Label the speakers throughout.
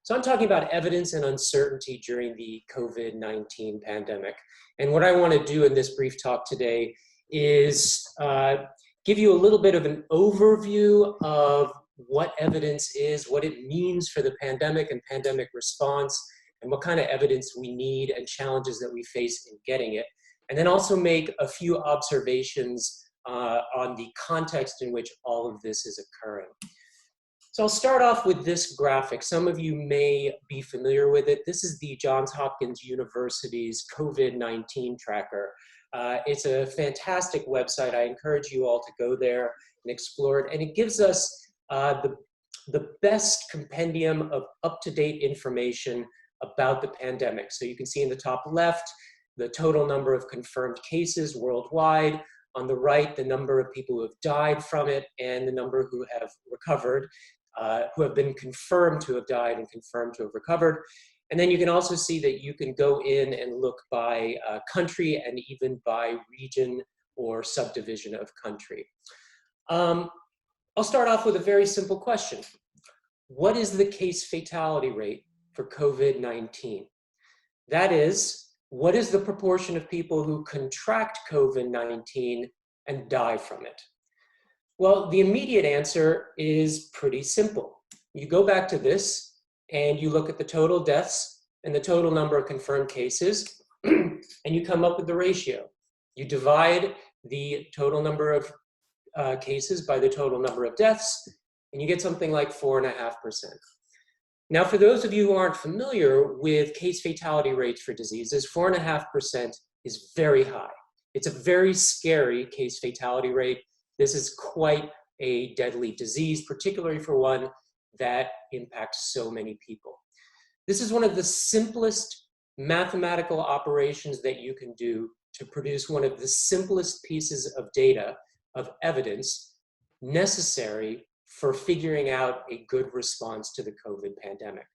Speaker 1: So I'm talking about evidence and uncertainty during the COVID-19 pandemic. And what I want to do in this brief talk today is give you a little bit of an overview of what evidence is, what it means for the pandemic and pandemic response, and what kind of evidence we need and challenges that we face in getting it. And then also make a few observations on the context in which all of this is occurring. So I'll start off with this graphic. Some of you may be familiar with it. This is the Johns Hopkins University's COVID-19 tracker. It's a fantastic website. I encourage you all to go there and explore it. And it gives us the best compendium of up-to-date information about the pandemic. So you can see in the top left, the total number of confirmed cases worldwide. On the right, the number of people who have died from it and the number who have recovered, who have been confirmed to have died and confirmed to have recovered. And then you can also see that you can go in and look by country and even by region or subdivision of country. I'll start off with a very simple question. What is the case fatality rate for COVID-19? That is, what is the proportion of people who contract COVID-19 and die from it? Well, the immediate answer is pretty simple. You go back to this and you look at the total deaths and the total number of confirmed cases, and you come up with the ratio. You divide the total number of cases by the total number of deaths, and you get something like 4.5%. Now, for those of you who aren't familiar with case fatality rates for diseases, 4.5% is very high. It's a very scary case fatality rate. This is quite a deadly disease, particularly for one that impacts so many people. This is one of the simplest mathematical operations that you can do to produce one of the simplest pieces of data, of evidence, necessary for figuring out a good response to the COVID pandemic.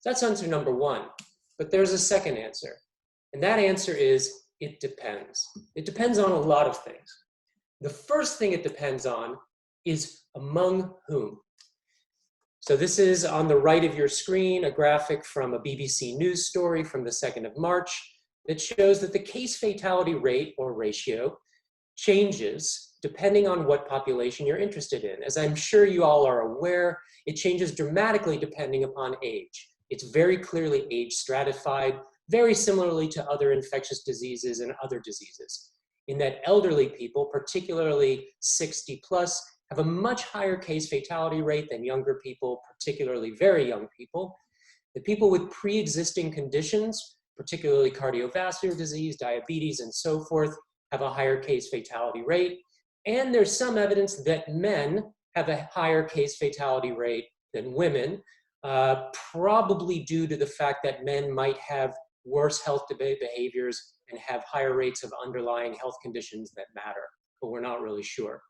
Speaker 1: That's answer number one, but there's a second answer. And that answer is, it depends. It depends on a lot of things. The first thing it depends on is among whom. So this is on the right of your screen, a graphic from a BBC News story from the 2nd of March that shows that the case fatality rate or ratio changes depending on what population you're interested in. As I'm sure you all are aware, it changes dramatically depending upon age. It's very clearly age stratified, very similarly to other infectious diseases and other diseases, in that elderly people, particularly 60 plus, have a much higher case fatality rate than younger people, particularly very young people. The people with pre-existing conditions, particularly cardiovascular disease, diabetes, and so forth, have a higher case fatality rate. And there's some evidence that men have a higher case fatality rate than women, probably due to the fact that men might have worse health behaviors and have higher rates of underlying health conditions that matter, but we're not really sure.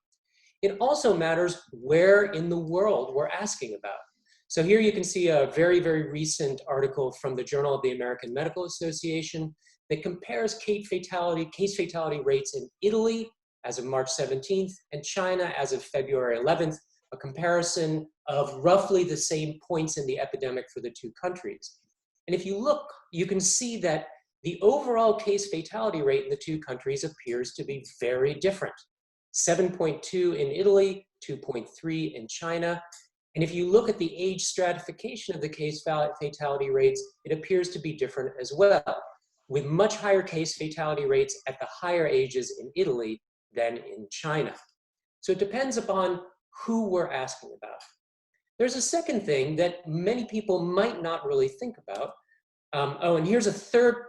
Speaker 1: It also matters where in the world we're asking about. So here you can see a very, very recent article from the Journal of the American Medical Association that compares case fatality rates in Italy as of March 17th and China as of February 11th, a comparison of roughly the same points in the epidemic for the two countries. And if you look, you can see that the overall case fatality rate in the two countries appears to be very different. 7.2 in Italy, 2.3 in China. And if you look at the age stratification of the case fatality rates, it appears to be different as well, with much higher case fatality rates at the higher ages in Italy than in China. So it depends upon who we're asking about. There's a second thing that many people might not really think about. And here's a third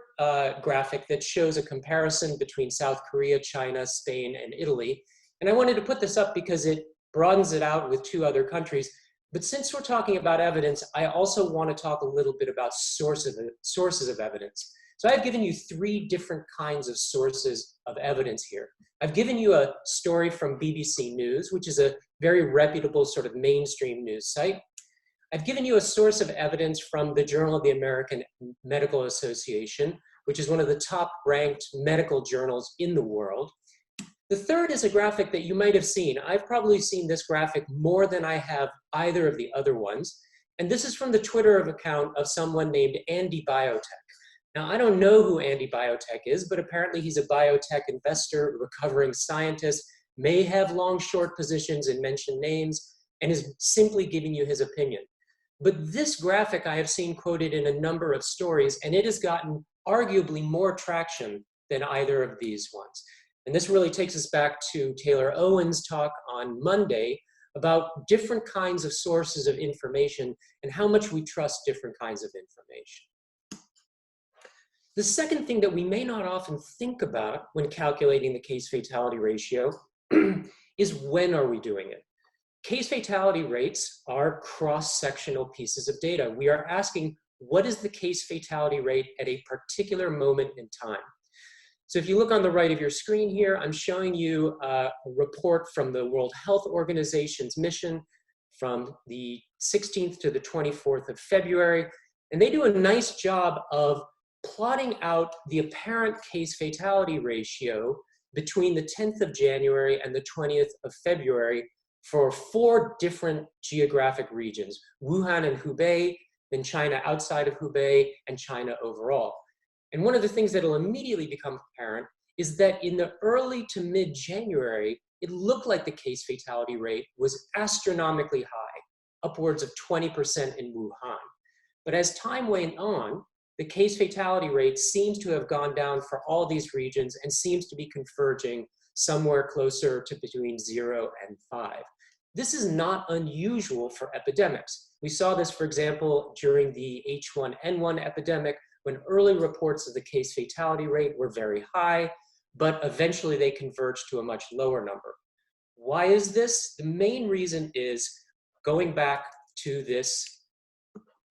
Speaker 1: graphic that shows a comparison between South Korea, China, Spain, and Italy. And I wanted to put this up because it broadens it out with two other countries. But since we're talking about evidence, I also want to talk a little bit about sources of evidence. So I've given you three different kinds of sources of evidence here. I've given you a story from BBC News, which is a very reputable sort of mainstream news site. I've given you a source of evidence from the Journal of the American Medical Association, which is one of the top ranked medical journals in the world. The third is a graphic that you might have seen. I've probably seen this graphic more than I have either of the other ones. And this is from the Twitter account of someone named Andy Biotech. Now, I don't know who Andy Biotech is, but apparently he's a biotech investor, recovering scientist, may have long short positions and mention names, and is simply giving you his opinion. But this graphic I have seen quoted in a number of stories, and it has gotten arguably more traction than either of these ones. And this really takes us back to Taylor Owen's talk on Monday about different kinds of sources of information and how much we trust different kinds of information. The second thing that we may not often think about when calculating the case fatality ratio is when are we doing it? Case fatality rates are cross-sectional pieces of data. We are asking, what is the case fatality rate at a particular moment in time? So if you look on the right of your screen here, I'm showing you a report from the World Health Organization's mission from the 16th to the 24th of February. And they do a nice job of plotting out the apparent case fatality ratio between the 10th of January and the 20th of February for 4 different geographic regions: Wuhan and Hubei, then China outside of Hubei, and China overall. And one of the things that will immediately become apparent is that in the early to mid-January, it looked like the case fatality rate was astronomically high, upwards of 20% in Wuhan. But as time went on, the case fatality rate seems to have gone down for all these regions and seems to be converging somewhere closer to between 0 and 5. This is not unusual for epidemics. We saw this, for example, during the H1N1 epidemic, when early reports of the case fatality rate were very high, but eventually they converged to a much lower number. Why is this? The main reason is, going back to this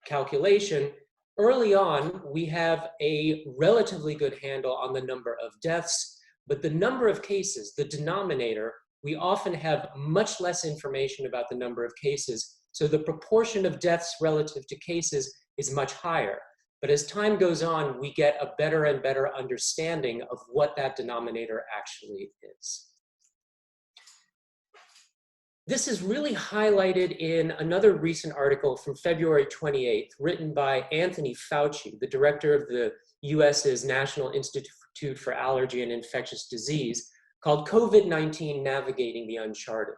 Speaker 1: calculation, early on, we have a relatively good handle on the number of deaths, but the number of cases, the denominator, we often have much less information about the number of cases, so the proportion of deaths relative to cases is much higher. But as time goes on, we get a better and better understanding of what that denominator actually is. This is really highlighted in another recent article from February 28th, written by Anthony Fauci, the director of the US's National Institute for Allergy and Infectious Disease, called COVID-19 Navigating the Uncharted,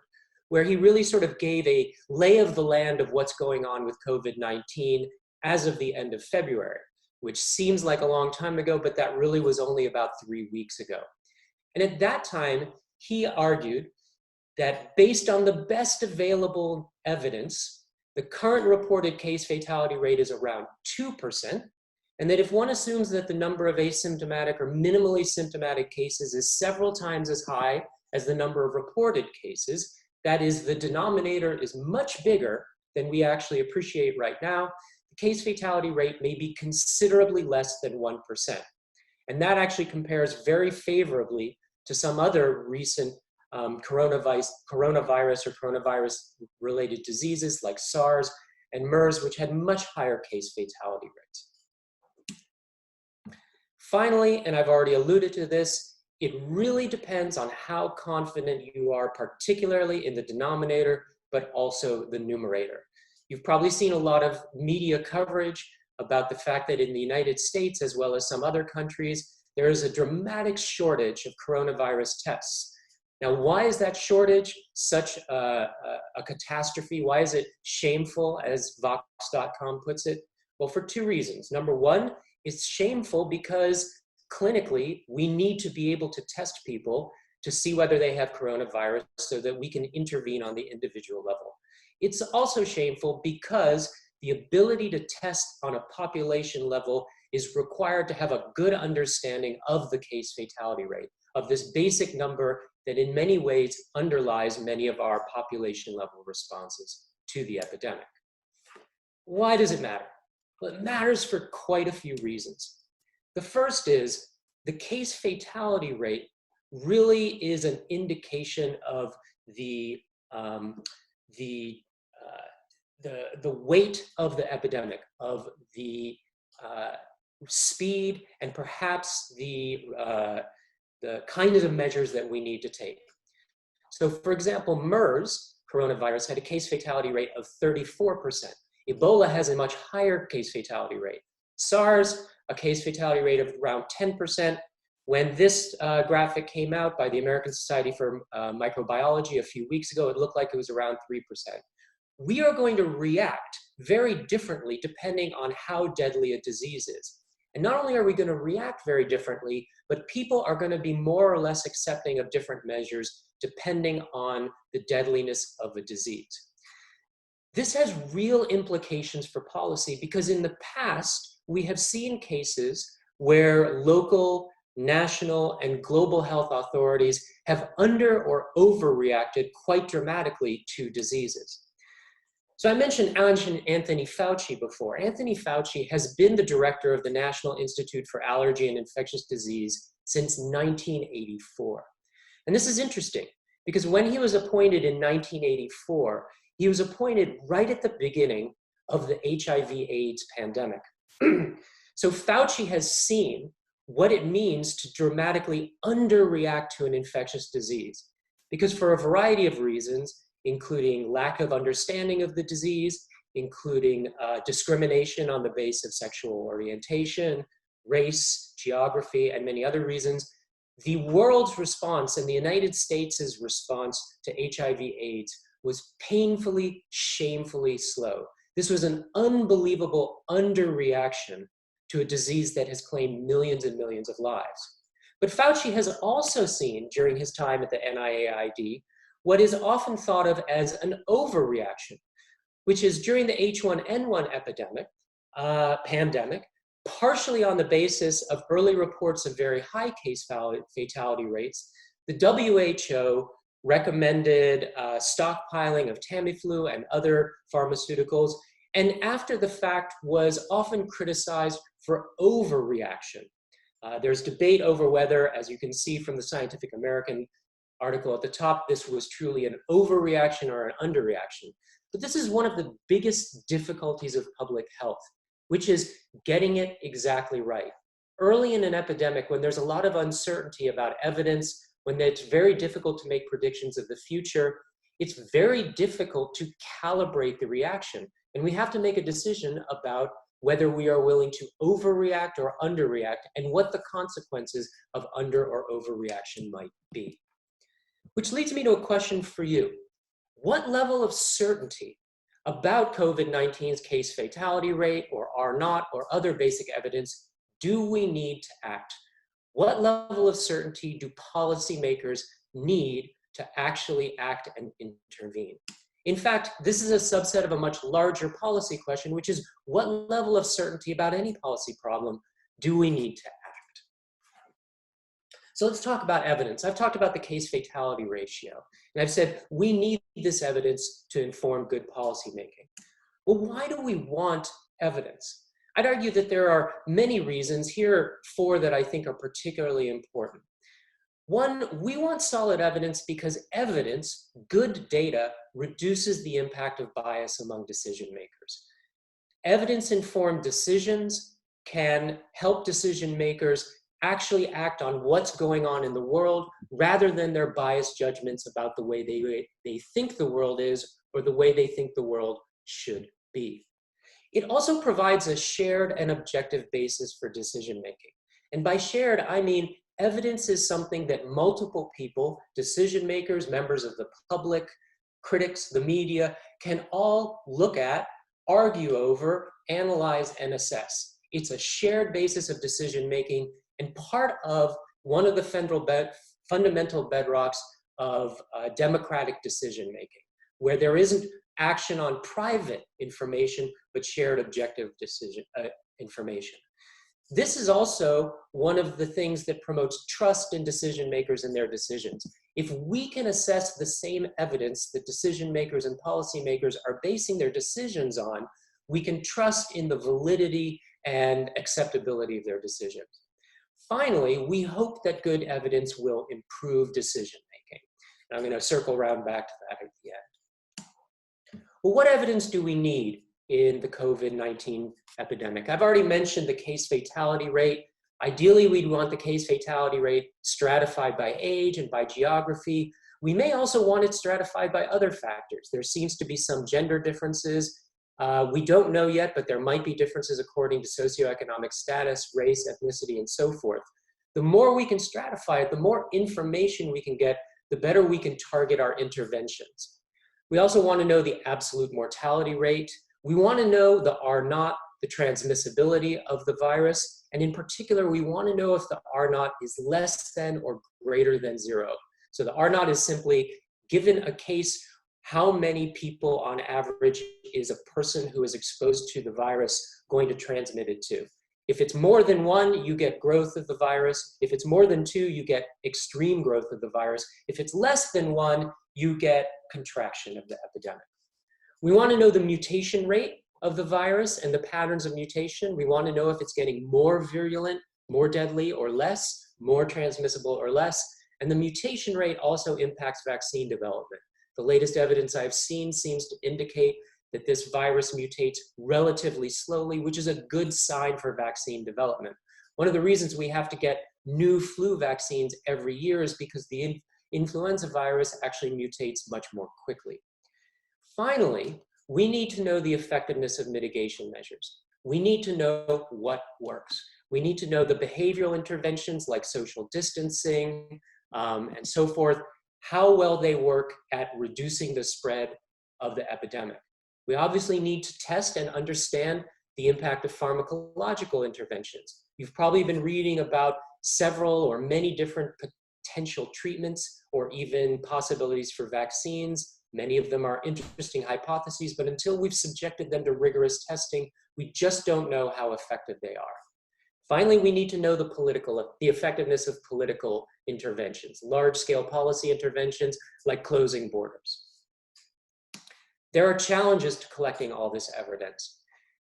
Speaker 1: where he really sort of gave a lay of the land of what's going on with COVID-19 as of the end of February, which seems like a long time ago, but that really was only about 3 weeks ago. And at that time, he argued that based on the best available evidence, the current reported case fatality rate is around 2%, and that if one assumes that the number of asymptomatic or minimally symptomatic cases is several times as high as the number of reported cases, that is, the denominator is much bigger than we actually appreciate right now, the case fatality rate may be considerably less than 1%. And that actually compares very favorably to some other recent coronavirus or coronavirus-related diseases like SARS and MERS, which had much higher case fatality rates. Finally, and I've already alluded to this, it really depends on how confident you are, particularly in the denominator, but also the numerator. You've probably seen a lot of media coverage about the fact that in the United States, as well as some other countries, there is a dramatic shortage of coronavirus tests. Now, why is that shortage such a catastrophe? Why is it shameful, as Vox.com puts it? Well, for 2 reasons. Number one, it's shameful because clinically, we need to be able to test people to see whether they have coronavirus so that we can intervene on the individual level. It's also shameful because the ability to test on a population level is required to have a good understanding of the case fatality rate, of this basic number that in many ways underlies many of our population level responses to the epidemic. Why does it matter? Well, it matters for quite a few reasons. The first is the case fatality rate really is an indication of the weight of the epidemic, of the speed, and perhaps the kinds of measures that we need to take. So for example, MERS coronavirus had a case fatality rate of 34%. Ebola has a much higher case fatality rate. SARS, a case fatality rate of around 10%. When this graphic came out by the American Society for Microbiology a few weeks ago, it looked like it was around 3%. We are going to react very differently depending on how deadly a disease is. And not only are we going to react very differently, but people are going to be more or less accepting of different measures depending on the deadliness of a disease. This has real implications for policy because in the past, we have seen cases where local, national, and global health authorities have under or overreacted quite dramatically to diseases. So I mentioned Anthony Fauci before. Anthony Fauci has been the director of the National Institute for Allergy and Infectious Disease since 1984. And this is interesting because when he was appointed in 1984, he was appointed right at the beginning of the HIV/AIDS pandemic. So Fauci has seen what it means to dramatically underreact to an infectious disease. Because for a variety of reasons, including lack of understanding of the disease, including discrimination on the basis of sexual orientation, race, geography, and many other reasons, the world's response and the United States' response to HIV/AIDS was painfully, shamefully slow. This was an unbelievable underreaction to a disease that has claimed millions and millions of lives. But Fauci has also seen during his time at the NIAID what is often thought of as an overreaction, which is during the H1N1 pandemic, partially on the basis of early reports of very high case fatality rates, the WHO recommended stockpiling of Tamiflu and other pharmaceuticals, and after the fact was often criticized for overreaction. There's debate over whether, as you can see from the Scientific American article at the top, this was truly an overreaction or an underreaction. But this is one of the biggest difficulties of public health, which is getting it exactly right. Early in an epidemic, when there's a lot of uncertainty about evidence, when it's very difficult to make predictions of the future, it's very difficult to calibrate the reaction. And we have to make a decision about whether we are willing to overreact or underreact and what the consequences of under or overreaction might be. Which leads me to a question for you. What level of certainty about COVID-19's case fatality rate or R naught or other basic evidence do we need to act? What level of certainty do policymakers need to actually act and intervene? In fact, this is a subset of a much larger policy question, which is what level of certainty about any policy problem do we need to act? So let's talk about evidence. I've talked about the case fatality ratio, and I've said we need this evidence to inform good policy making. Well, why do we want evidence? I'd argue that there are many reasons. Here are 4 that I think are particularly important. One, we want solid evidence because evidence, good data, reduces the impact of bias among decision makers. Evidence-informed decisions can help decision makers actually act on what's going on in the world rather than their biased judgments about the way they think the world is or the way they think the world should be. It also provides a shared and objective basis for decision making. And by shared, I mean evidence is something that multiple people, decision makers, members of the public, critics, the media, can all look at, argue over, analyze, and assess. It's a shared basis of decision making and part of one of the fundamental bedrocks of democratic decision making, where there isn't action on private information, but shared objective information. This is also one of the things that promotes trust in decision makers and their decisions. If we can assess the same evidence that decision makers and policymakers are basing their decisions on, we can trust in the validity and acceptability of their decisions. Finally, we hope that good evidence will improve decision making. And I'm going to circle around back to that at the end. Well, what evidence do we need in the COVID-19 epidemic? I've already mentioned the case fatality rate. Ideally, we'd want the case fatality rate stratified by age and by geography. We may also want it stratified by other factors. There seems to be some gender differences. We don't know yet, but there might be differences according to socioeconomic status, race, ethnicity, and so forth. The more we can stratify it, the more information we can get, the better we can target our interventions. We also want to know the absolute mortality rate. We want to know the R naught, the transmissibility of the virus, and in particular, we want to know if the R naught is less than or greater than 0. So the R naught is simply, given a case, how many people on average is a person who is exposed to the virus going to transmit it to? If it's more than 1, you get growth of the virus. If it's more than 2, you get extreme growth of the virus. If it's less than 1, you get contraction of the epidemic. We want to know the mutation rate of the virus and the patterns of mutation. We want to know if it's getting more virulent, more deadly or less, more transmissible or less. And the mutation rate also impacts vaccine development. The latest evidence I've seen seems to indicate that this virus mutates relatively slowly, which is a good sign for vaccine development. One of the reasons we have to get new flu vaccines every year is because the influenza virus actually mutates much more quickly. Finally, we need to know the effectiveness of mitigation measures. We need to know what works. We need to know the behavioral interventions like social distancing and so forth, how well they work at reducing the spread of the epidemic. We obviously need to test and understand the impact of pharmacological interventions. You've probably been reading about several or many different potential treatments or even possibilities for vaccines. Many of them are interesting hypotheses, but until we've subjected them to rigorous testing, we just don't know how effective they are. Finally, we need to know the effectiveness of political interventions, large-scale policy interventions like closing borders. There are challenges to collecting all this evidence.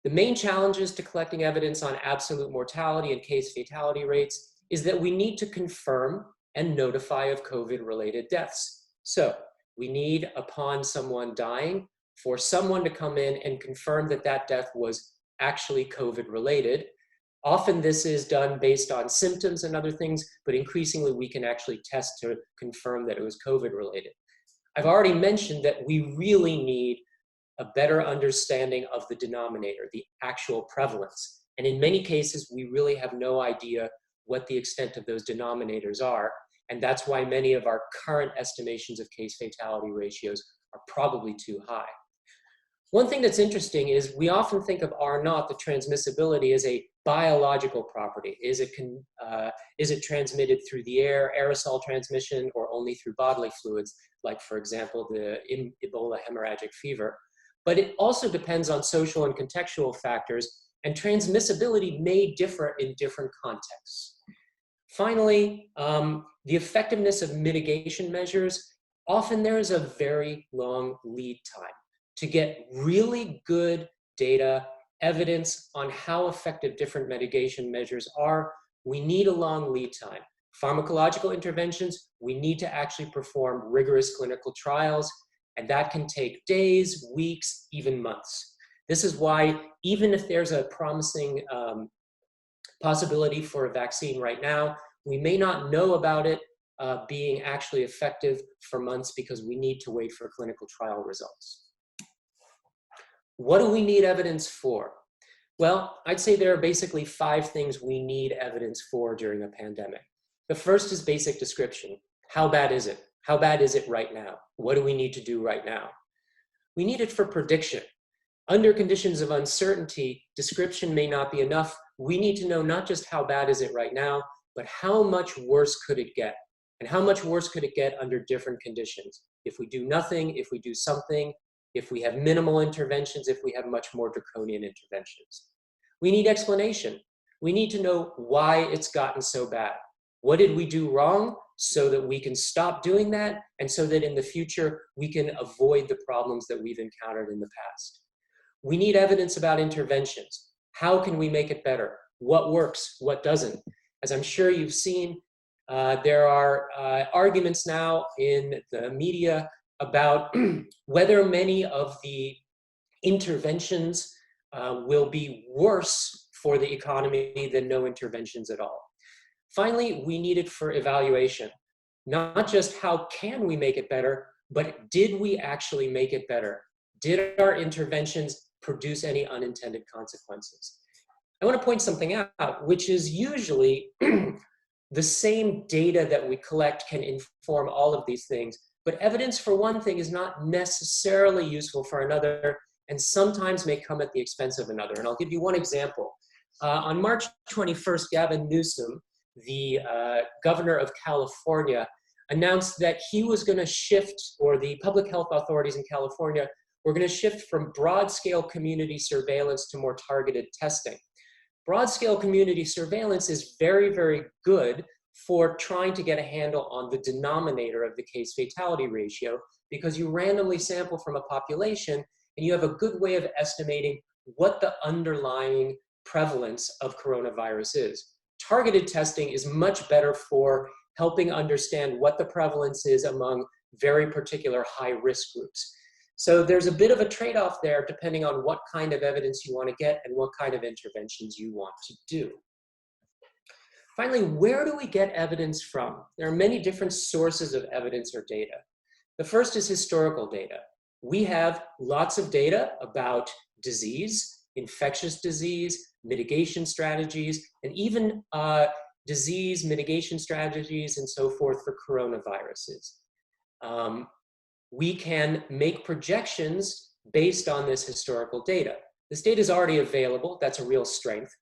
Speaker 1: The main challenges to collecting evidence on absolute mortality and case fatality rates is that we need to confirm and notify of COVID-related deaths. So we need, upon someone dying, for someone to come in and confirm that that death was actually COVID-related. Often this is done based on symptoms and other things, but increasingly we can actually test to confirm that it was COVID-related. I've already mentioned that we really need a better understanding of the denominator, the actual prevalence. And in many cases, we really have no idea what the extent of those denominators are. And that's why many of our current estimations of case fatality ratios are probably too high. One thing that's interesting is we often think of R naught, the transmissibility, as a biological property. Is it transmitted through the air, aerosol transmission, or only through bodily fluids, like, for example, the Ebola hemorrhagic fever? But it also depends on social and contextual factors, and transmissibility may differ in different contexts. Finally, the effectiveness of mitigation measures, often there is a very long lead time. To get really good data, evidence on how effective different mitigation measures are, we need a long lead time. Pharmacological interventions, we need to actually perform rigorous clinical trials, and that can take days, weeks, even months. This is why even if there's a promising possibility for a vaccine right now, we may not know about it being actually effective for months because we need to wait for clinical trial results. What do we need evidence for? Well, I'd say there are basically 5 things we need evidence for during a pandemic. The first is basic description. How bad is it? How bad is it right now? What do we need to do right now? We need it for prediction. Under conditions of uncertainty, description may not be enough. We need to know not just how bad is it right now, but how much worse could it get? And how much worse could it get under different conditions? If we do nothing, if we do something, if we have minimal interventions, if we have much more draconian interventions. We need explanation. We need to know why it's gotten so bad. What did we do wrong so that we can stop doing that and so that in the future we can avoid the problems that we've encountered in the past. We need evidence about interventions. How can we make it better? What works? What doesn't? As I'm sure you've seen, there are arguments now in the media about whether many of the interventions will be worse for the economy than no interventions at all. Finally, we need it for evaluation. Not just how can we make it better, but did we actually make it better? Did our interventions produce any unintended consequences. I want to point something out, which is usually the same data that we collect can inform all of these things, but evidence for one thing is not necessarily useful for another, and sometimes may come at the expense of another. And I'll give you one example. On March 21st, Gavin Newsom, the governor of California, announced that he was going to shift, or the public health authorities in California were going to shift from broad-scale community surveillance to more targeted testing. Broad-scale community surveillance is very, very good for trying to get a handle on the denominator of the case-fatality ratio, because you randomly sample from a population and you have a good way of estimating what the underlying prevalence of coronavirus is. Targeted testing is much better for helping understand what the prevalence is among very particular high-risk groups. So there's a bit of a trade-off there depending on what kind of evidence you want to get and what kind of interventions you want to do. Finally, where do we get evidence from? There are many different sources of evidence or data. The first is historical data. We have lots of data about disease, infectious disease, mitigation strategies, and even disease mitigation strategies and so forth for coronaviruses. We can make projections based on this historical data. This data is already available. That's a real strength.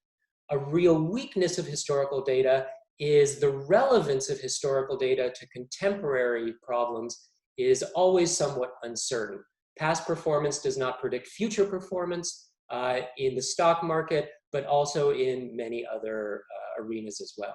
Speaker 1: A real weakness of historical data is the relevance of historical data to contemporary problems is always somewhat uncertain. Past performance does not predict future performance in the stock market, but also in many other arenas as well.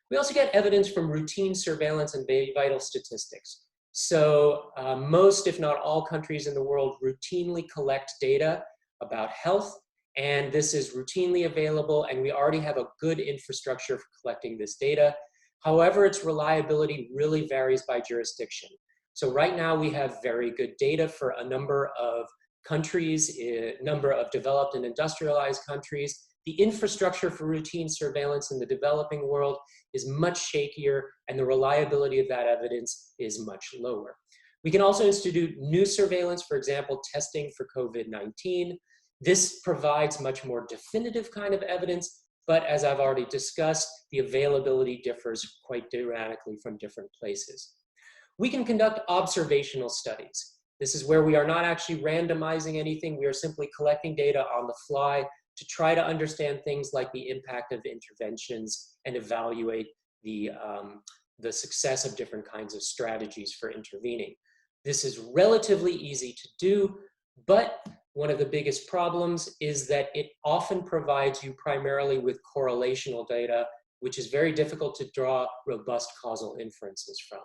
Speaker 1: We also get evidence from routine surveillance and vital statistics. So most, if not all, countries in the world routinely collect data about health, and this is routinely available, and we already have a good infrastructure for collecting this data. However, its reliability really varies by jurisdiction. So right now we have very good data for a number of countries, a number of developed and industrialized countries. The infrastructure for routine surveillance in the developing world is much shakier, and the reliability of that evidence is much lower. We can also institute new surveillance, for example, testing for COVID-19. This provides much more definitive kind of evidence, but as I've already discussed, the availability differs quite dramatically from different places. We can conduct observational studies. This is where we are not actually randomizing anything. We are simply collecting data on the fly to try to understand things like the impact of interventions and evaluate the success of different kinds of strategies for intervening. This is relatively easy to do, but one of the biggest problems is that it often provides you primarily with correlational data, which is very difficult to draw robust causal inferences from.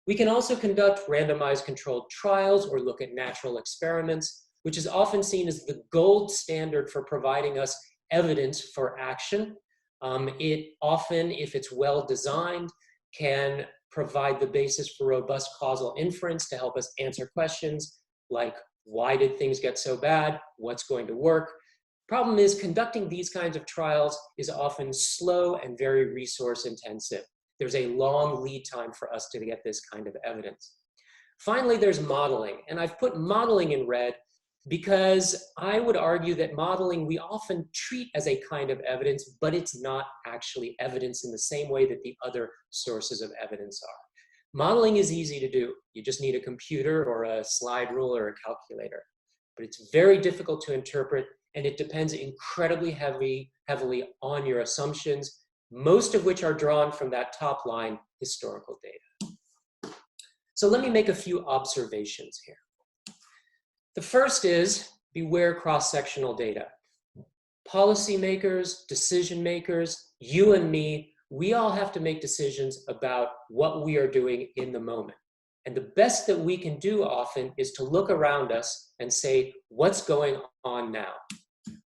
Speaker 1: We can also conduct randomized controlled trials or look at natural experiments, which is often seen as the gold standard for providing us evidence for action. It often, if it's well designed, can provide the basis for robust causal inference to help us answer questions like, why did things get so bad? What's going to work? Problem is, conducting these kinds of trials is often slow and very resource intensive. There's a long lead time for us to get this kind of evidence. Finally, there's modeling, and I've put modeling in red because I would argue that modeling we often treat as a kind of evidence, but it's not actually evidence in the same way that the other sources of evidence are. Modeling is easy to do. You just need a computer or a slide rule or a calculator. But it's very difficult to interpret, and it depends incredibly heavily on your assumptions, most of which are drawn from that top line, historical data. So let me make a few observations here. The first is, beware cross-sectional data. Policymakers, decision makers, you and me, we all have to make decisions about what we are doing in the moment. And the best that we can do often is to look around us and say, what's going on now?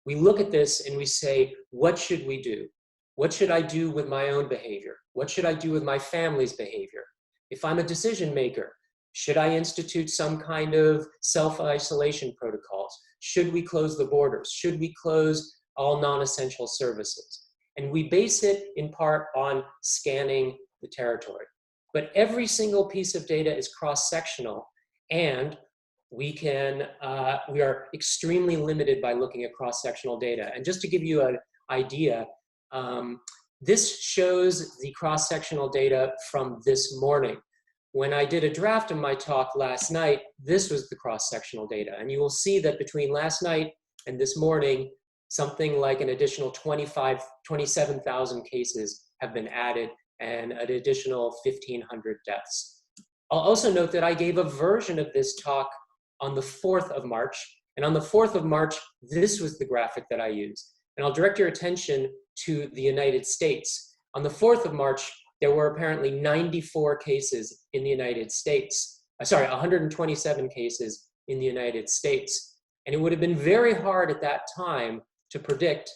Speaker 1: We look at this and we say, what should we do? What should I do with my own behavior? What should I do with my family's behavior? If I'm a decision maker, should I institute some kind of self-isolation protocols? Should we close the borders? Should we close all non-essential services? And we base it in part on scanning the territory. But every single piece of data is cross-sectional, and we are extremely limited by looking at cross-sectional data. And just to give you an idea, this shows the cross-sectional data from this morning. When I did a draft of my talk last night, this was the cross-sectional data. And you will see that between last night and this morning, something like an additional 27,000 cases have been added and an additional 1,500 deaths. I'll also note that I gave a version of this talk on the 4th of March. And on the 4th of March, this was the graphic that I used. And I'll direct your attention to the United States. On the 4th of March, there were apparently 94 cases in the United States. 127 cases in the United States. And it would have been very hard at that time to predict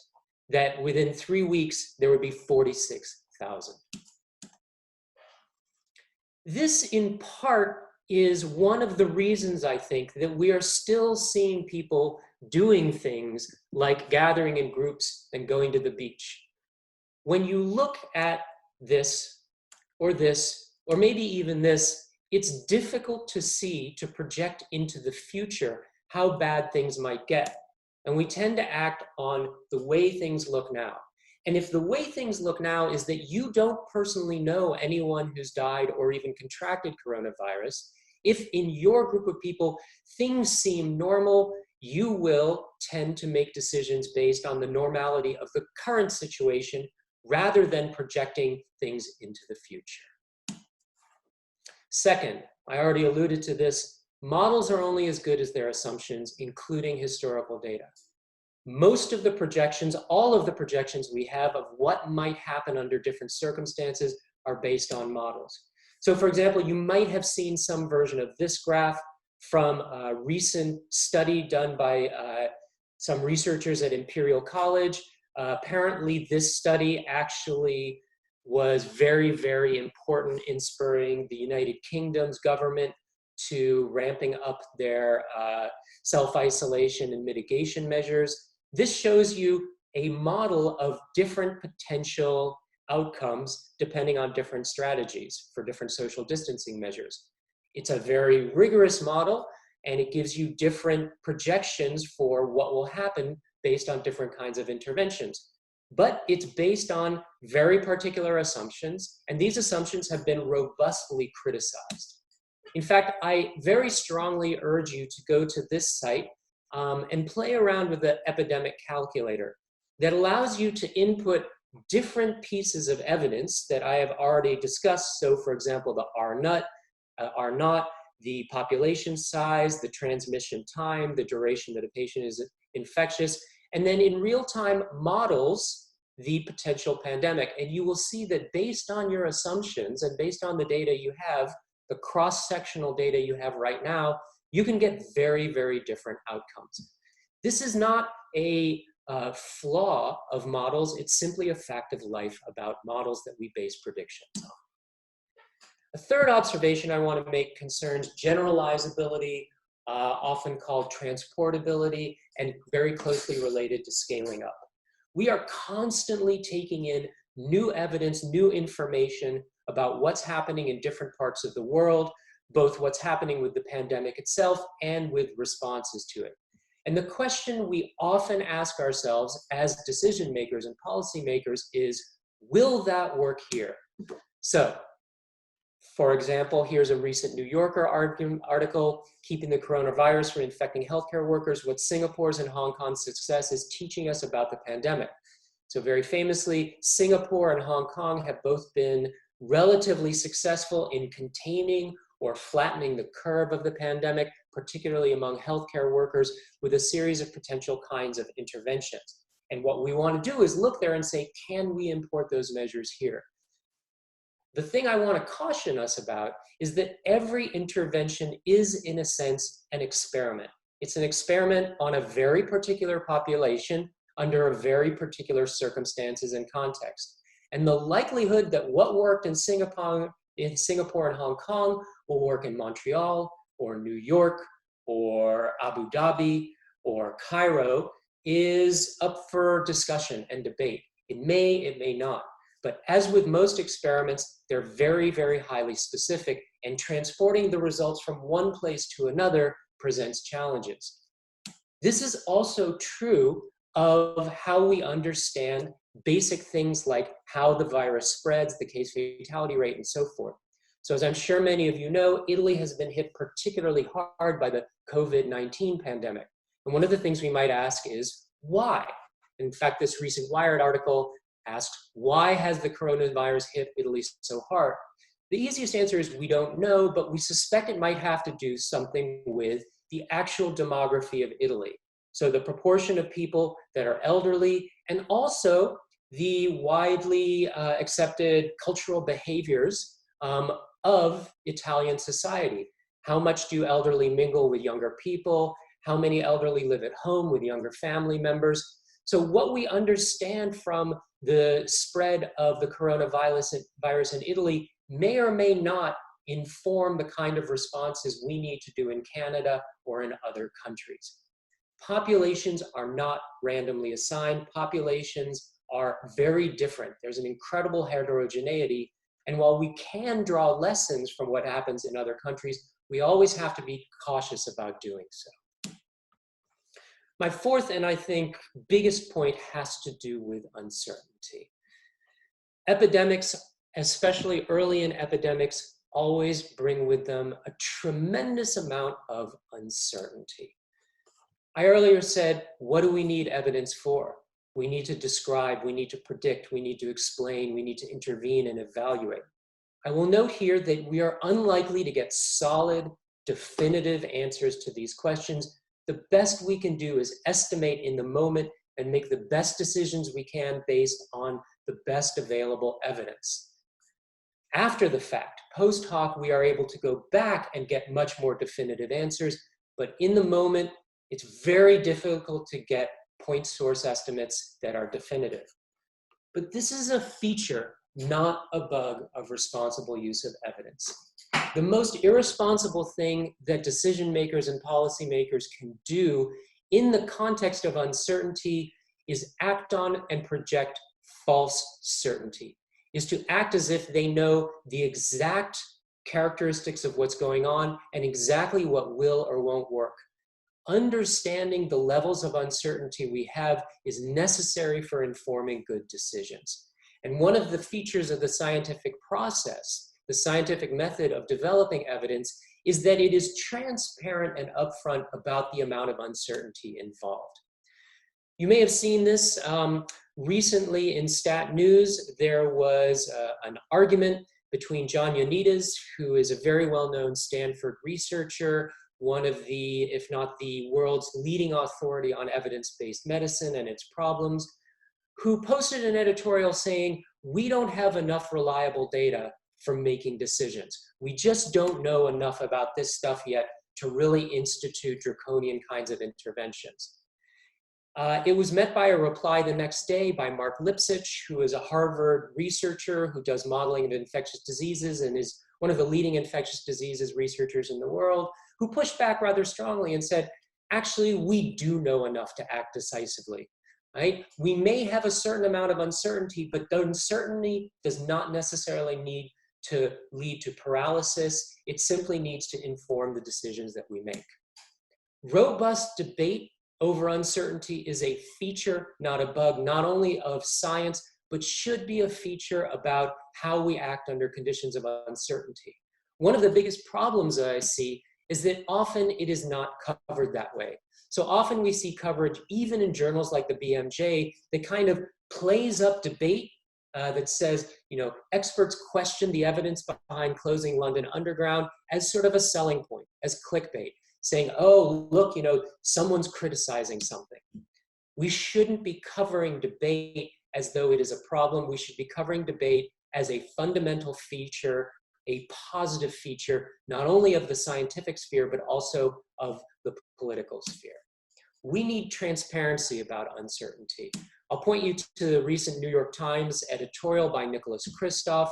Speaker 1: that within 3 weeks, there would be 46,000. This, in part, is one of the reasons, I think, that we are still seeing people doing things like gathering in groups and going to the beach. When you look at this, or maybe even this, it's difficult to see, to project into the future how bad things might get. And we tend to act on the way things look now. And if the way things look now is that you don't personally know anyone who's died or even contracted coronavirus, if in your group of people things seem normal, you will tend to make decisions based on the normality of the current situation rather than projecting things into the future. Second, I already alluded to this, models are only as good as their assumptions, including historical data. Most of the projections, all of the projections we have of what might happen under different circumstances are based on models. So for example, you might have seen some version of this graph from a recent study done by some researchers at Imperial College. Apparently this study actually was very, very important in spurring the United Kingdom's government to ramping up their self-isolation and mitigation measures. This shows you a model of different potential outcomes depending on different strategies for different social distancing measures. It's a very rigorous model, and it gives you different projections for what will happen based on different kinds of interventions. But it's based on very particular assumptions, and these assumptions have been robustly criticized. In fact, I very strongly urge you to go to this site and play around with the epidemic calculator that allows you to input different pieces of evidence that I have already discussed. So for example, the R0, the population size, the transmission time, the duration that a patient is infectious, and then in real time models the potential pandemic. And you will see that based on your assumptions and based on the data you have, the cross-sectional data you have right now, you can get very, very different outcomes. This is not a flaw of models, it's simply a fact of life about models that we base predictions on. A third observation I want to make concerns generalizability, often called transportability, and very closely related to scaling up. We are constantly taking in new evidence, new information about what's happening in different parts of the world, both what's happening with the pandemic itself and with responses to it. And the question we often ask ourselves as decision makers and policy makers is, will that work here? So, for example, here's a recent New Yorker article, Keeping the Coronavirus from Infecting Healthcare Workers, What Singapore's and Hong Kong's Success is Teaching Us About the Pandemic. So very famously, Singapore and Hong Kong have both been relatively successful in containing or flattening the curve of the pandemic, particularly among healthcare workers, with a series of potential kinds of interventions. And what we want to do is look there and say, can we import those measures here? The thing I want to caution us about is that every intervention is, in a sense, an experiment. It's an experiment on a very particular population under a very particular circumstances and context. And the likelihood that what worked in Singapore and Hong Kong will work in Montreal or New York or Abu Dhabi or Cairo is up for discussion and debate. It may not. But as with most experiments, they're very, very highly specific, and transporting the results from one place to another presents challenges. This is also true of how we understand basic things like how the virus spreads, the case fatality rate, and so forth. So as I'm sure many of you know, Italy has been hit particularly hard by the COVID-19 pandemic. And one of the things we might ask is, why? In fact, this recent Wired article asked, why has the coronavirus hit Italy so hard? The easiest answer is we don't know, but we suspect it might have to do something with the actual demography of Italy. So the proportion of people that are elderly, and also the widely accepted cultural behaviors of Italian society. How much do elderly mingle with younger people? How many elderly live at home with younger family members? So what we understand from the spread of the coronavirus in Italy may or may not inform the kind of responses we need to do in Canada or in other countries. Populations are not randomly assigned. Populations are very different. There's an incredible heterogeneity. And while we can draw lessons from what happens in other countries, we always have to be cautious about doing so. My fourth and I think biggest point has to do with uncertainty. Epidemics, especially early in epidemics, always bring with them a tremendous amount of uncertainty. I earlier said, what do we need evidence for? We need to describe, we need to predict, we need to explain, we need to intervene and evaluate. I will note here that we are unlikely to get solid, definitive answers to these questions. The best we can do is estimate in the moment and make the best decisions we can based on the best available evidence. After the fact, post hoc, we are able to go back and get much more definitive answers, but in the moment, it's very difficult to get point source estimates that are definitive. But this is a feature, not a bug, of responsible use of evidence. The most irresponsible thing that decision makers and policymakers can do in the context of uncertainty is act on and project false certainty, is to act as if they know the exact characteristics of what's going on and exactly what will or won't work. Understanding the levels of uncertainty we have is necessary for informing good decisions. And one of the features of the scientific process, the scientific method of developing evidence, is that it is transparent and upfront about the amount of uncertainty involved. You may have seen this recently in Stat News. There was an argument between John Ioannidis, who is a very well-known Stanford researcher, one of the, if not the world's leading authority on evidence-based medicine and its problems, who posted an editorial saying, we don't have enough reliable data for making decisions. We just don't know enough about this stuff yet to really institute draconian kinds of interventions. It was met by a reply the next day by Mark Lipsitch, who is a Harvard researcher who does modeling of infectious diseases and is one of the leading infectious diseases researchers in the world, who pushed back rather strongly and said, actually, we do know enough to act decisively, right? We may have a certain amount of uncertainty, but the uncertainty does not necessarily need to lead to paralysis. It simply needs to inform the decisions that we make. Robust debate over uncertainty is a feature, not a bug, not only of science, but should be a feature about how we act under conditions of uncertainty. One of the biggest problems that I see is that often it is not covered that way. So often we see coverage, even in journals like the BMJ, that kind of plays up debate that says, you know, experts question the evidence behind closing London Underground as sort of a selling point, as clickbait, saying, oh, look, you know, someone's criticizing something. We shouldn't be covering debate as though it is a problem. We should be covering debate as a fundamental feature, a positive feature, not only of the scientific sphere, but also of the political sphere. We need transparency about uncertainty. I'll point you to the recent New York Times editorial by Nicholas Kristof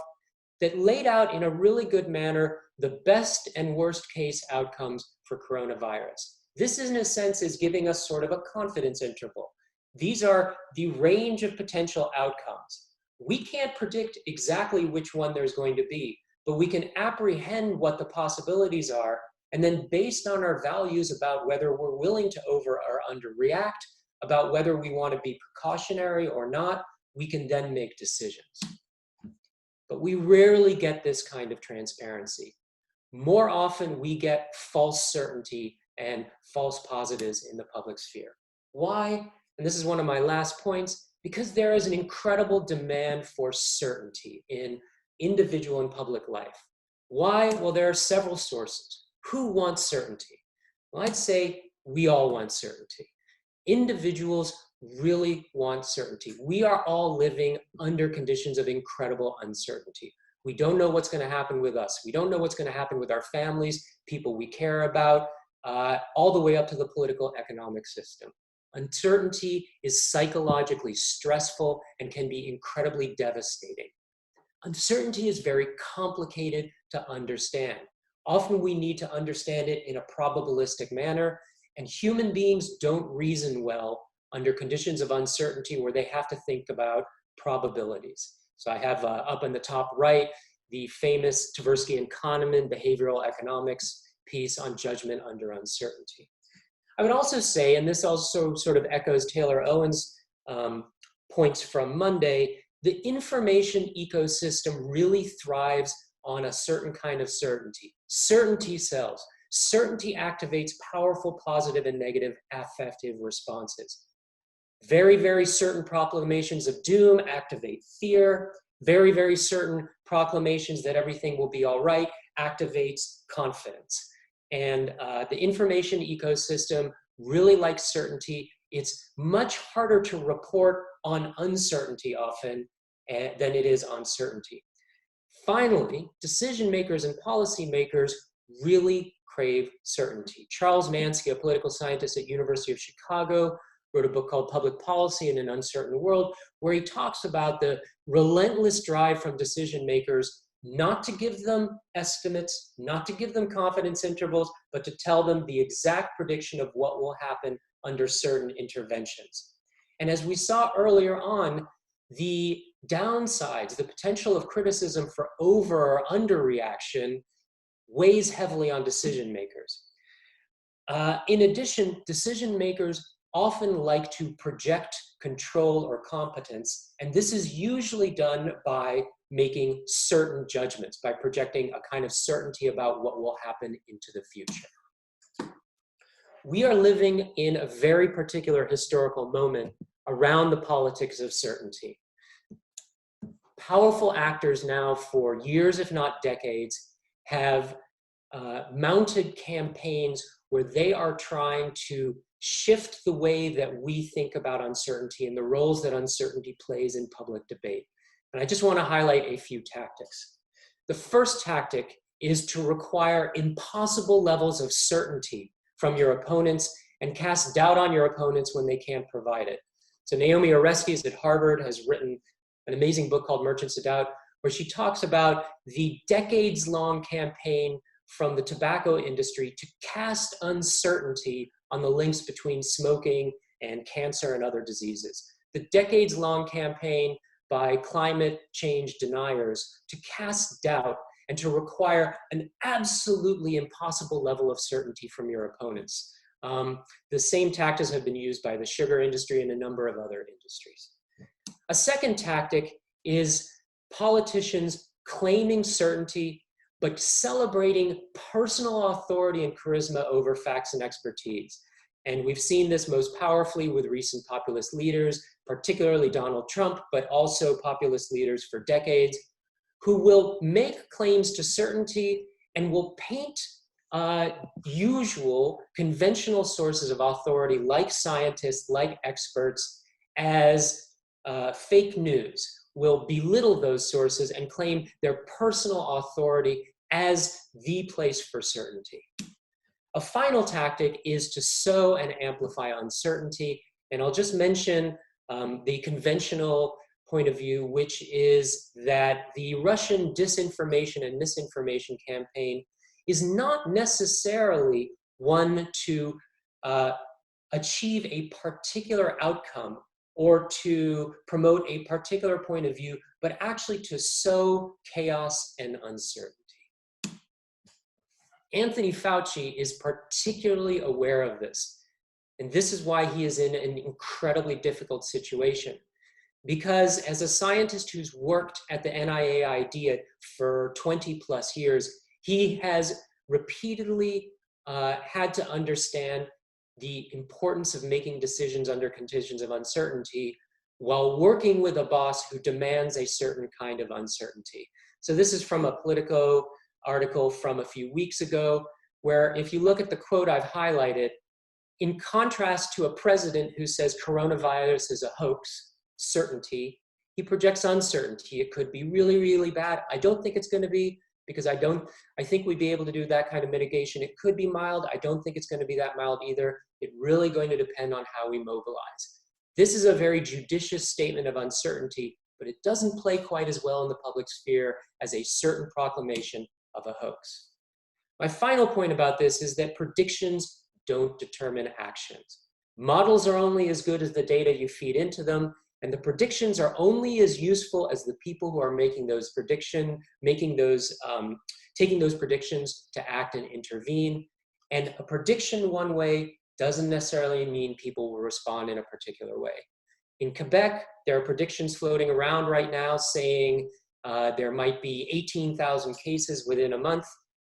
Speaker 1: that laid out in a really good manner the best and worst case outcomes for coronavirus. This, in a sense, is giving us sort of a confidence interval. These are the range of potential outcomes. We can't predict exactly which one there's going to be, but we can apprehend what the possibilities are And then based on our values about whether we're willing to over or underreact, about whether we want to be precautionary or not, we can then make decisions. But we rarely get this kind of transparency. More often, we get false certainty and false positives in the public sphere. Why? And this is one of my last points, because there is an incredible demand for certainty in individual and public life. Why? Well, there are several sources. Who wants certainty? Well, I'd say we all want certainty. Individuals really want certainty. We are all living under conditions of incredible uncertainty. We don't know what's going to happen with us. We don't know what's going to happen with our families, people we care about, all the way up to the political economic system. Uncertainty is psychologically stressful and can be incredibly devastating. Uncertainty is very complicated to understand. Often we need to understand it in a probabilistic manner, and human beings don't reason well under conditions of uncertainty where they have to think about probabilities. So I have up in the top right, the famous Tversky and Kahneman behavioral economics piece on judgment under uncertainty. I would also say, and this also sort of echoes Taylor Owen's points from Monday, the information ecosystem really thrives on a certain kind of certainty. Certainty sells. Certainty activates powerful positive and negative affective responses. Very, very certain proclamations of doom activate fear. Very, very certain proclamations that everything will be all right activates confidence. And the information ecosystem really likes certainty. It's much harder to report on uncertainty often than it is on certainty. Finally, decision makers and policymakers really crave certainty. Charles Mansky, a political scientist at University of Chicago, wrote a book called Public Policy in an Uncertain World, where he talks about the relentless drive from decision makers not to give them estimates, not to give them confidence intervals, but to tell them the exact prediction of what will happen under certain interventions. And as we saw earlier on, the downsides, the potential of criticism for over or underreaction weighs heavily on decision makers. In addition, decision makers often like to project control or competence, and this is usually done by making certain judgments, by projecting a kind of certainty about what will happen into the future. We are living in a very particular historical moment around the politics of certainty. Powerful actors now for years, if not decades, have mounted campaigns where they are trying to shift the way that we think about uncertainty and the roles that uncertainty plays in public debate. And I just want to highlight a few tactics. The first tactic is to require impossible levels of certainty from your opponents and cast doubt on your opponents when they can't provide it. So Naomi Oreskes at Harvard has written an amazing book called Merchants of Doubt, where she talks about the decades-long campaign from the tobacco industry to cast uncertainty on the links between smoking and cancer and other diseases. The decades-long campaign by climate change deniers to cast doubt and to require an absolutely impossible level of certainty from your opponents. The same tactics have been used by the sugar industry and a number of other industries. A second tactic is politicians claiming certainty, but celebrating personal authority and charisma over facts and expertise. And we've seen this most powerfully with recent populist leaders, particularly Donald Trump, but also populist leaders for decades, who will make claims to certainty and will paint usual conventional sources of authority like scientists, like experts, as fake news, will belittle those sources and claim their personal authority as the place for certainty. A final tactic is to sow and amplify uncertainty. And I'll just mention the conventional point of view, which is that the Russian disinformation and misinformation campaign is not necessarily one to achieve a particular outcome or to promote a particular point of view, but actually to sow chaos and uncertainty. Anthony Fauci is particularly aware of this. And this is why he is in an incredibly difficult situation. Because as a scientist who's worked at the NIAID for 20 plus years, he has repeatedly had to understand the importance of making decisions under conditions of uncertainty while working with a boss who demands a certain kind of uncertainty. So this is from a Politico article from a few weeks ago, where if you look at the quote I've highlighted, in contrast to a president who says coronavirus is a hoax, certainty, he projects uncertainty. It could be really, really bad. I don't think it's going to be, because I think we'd be able to do that kind of mitigation. It could be mild. I don't think it's going to be that mild either. It's really going to depend on how we mobilize. This is a very judicious statement of uncertainty, but it doesn't play quite as well in the public sphere as a certain proclamation of a hoax. My final point about this is that predictions don't determine actions. Models are only as good as the data you feed into them, and the predictions are only as useful as the people who are making those taking those predictions to act and intervene. And a prediction one way doesn't necessarily mean people will respond in a particular way. In Quebec, there are predictions floating around right now saying there might be 18,000 cases within a month.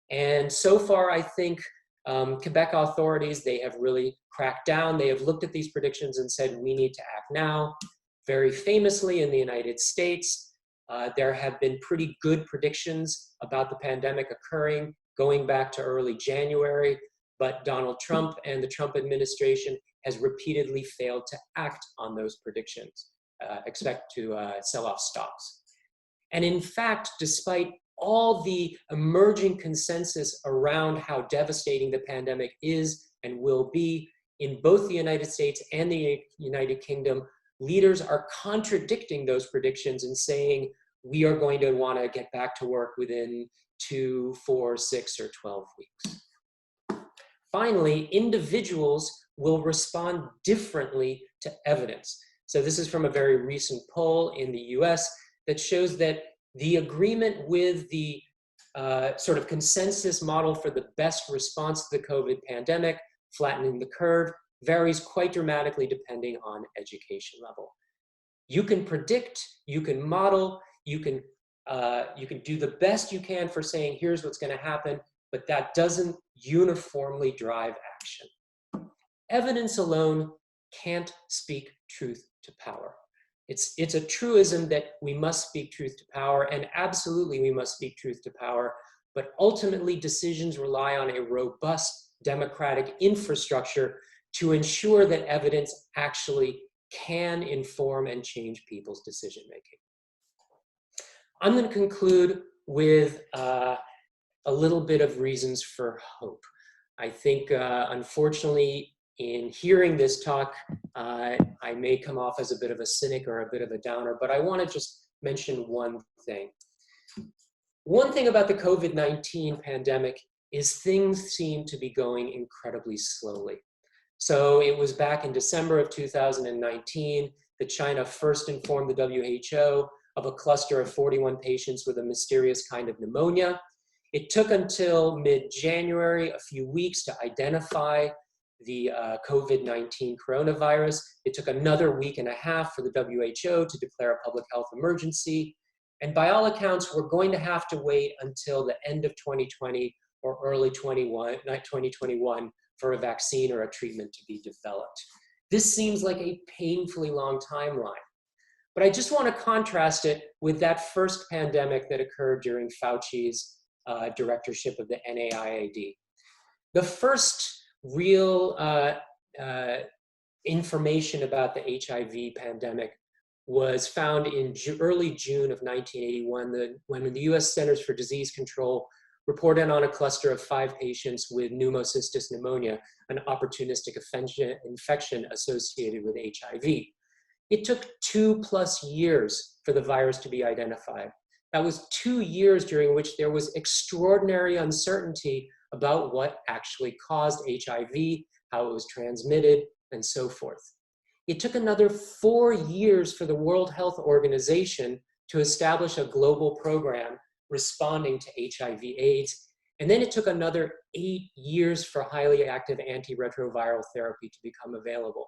Speaker 1: And so far, I think Quebec authorities, they have really cracked down. They have looked at these predictions and said, we need to act now. Very famously in the United States, there have been pretty good predictions about the pandemic occurring going back to early January, but Donald Trump and the Trump administration has repeatedly failed to act on those predictions, expect to sell off stocks. And in fact, despite all the emerging consensus around how devastating the pandemic is and will be in both the United States and the United Kingdom, leaders are contradicting those predictions and saying, we are going to want to get back to work within 2, 4, 6, or 12 weeks. Finally, individuals will respond differently to evidence. So this is from a very recent poll in the US that shows that the agreement with the sort of consensus model for the best response to the COVID pandemic, flattening the curve, varies quite dramatically depending on education level. You can predict, you can model, you can do the best you can for saying, here's what's going to happen, but that doesn't uniformly drive action. Evidence alone can't speak truth to power. It's a truism that we must speak truth to power, and absolutely we must speak truth to power, but ultimately decisions rely on a robust democratic infrastructure to ensure that evidence actually can inform and change people's decision-making. I'm going to conclude with a little bit of reasons for hope. I think, unfortunately, in hearing this talk, I may come off as a bit of a cynic or a bit of a downer, but I want to just mention one thing. One thing about the COVID-19 pandemic is things seem to be going incredibly slowly. So it was back in December of 2019 that China first informed the WHO of a cluster of 41 patients with a mysterious kind of pneumonia. It took until mid-January, a few weeks, to identify the COVID-19 coronavirus. It took another week and a half for the WHO to declare a public health emergency. And by all accounts, we're going to have to wait until the end of 2020 or early 2021 for a vaccine or a treatment to be developed. This seems like a painfully long timeline. But I just want to contrast it with that first pandemic that occurred during Fauci's directorship of the NIAID. The first real information about the HIV pandemic was found in early June of 1981, when the US Centers for Disease Control reported on a cluster of 5 patients with pneumocystis pneumonia, an opportunistic infection associated with HIV. It took 2+ years for the virus to be identified. That was 2 years during which there was extraordinary uncertainty about what actually caused HIV, how it was transmitted, and so forth. It took another 4 years for the World Health Organization to establish a global program responding to HIV/AIDS. And then it took another 8 years for highly active antiretroviral therapy to become available.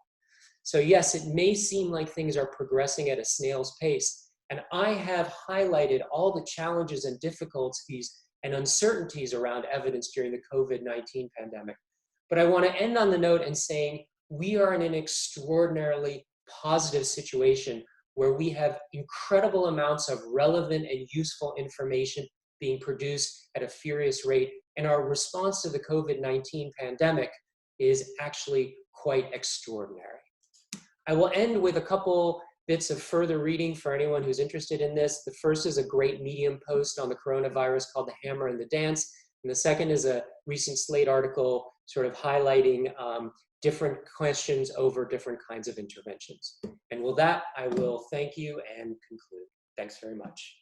Speaker 1: So yes, it may seem like things are progressing at a snail's pace. And I have highlighted all the challenges and difficulties and uncertainties around evidence during the COVID-19 pandemic. But I want to end on the note and saying we are in an extraordinarily positive situation where we have incredible amounts of relevant and useful information being produced at a furious rate. And our response to the COVID-19 pandemic is actually quite extraordinary. I will end with a couple bits of further reading for anyone who's interested in this. The first is a great Medium post on the coronavirus called The Hammer and the Dance. And the second is a recent Slate article sort of highlighting different questions over different kinds of interventions. And with that, I will thank you and conclude. Thanks very much.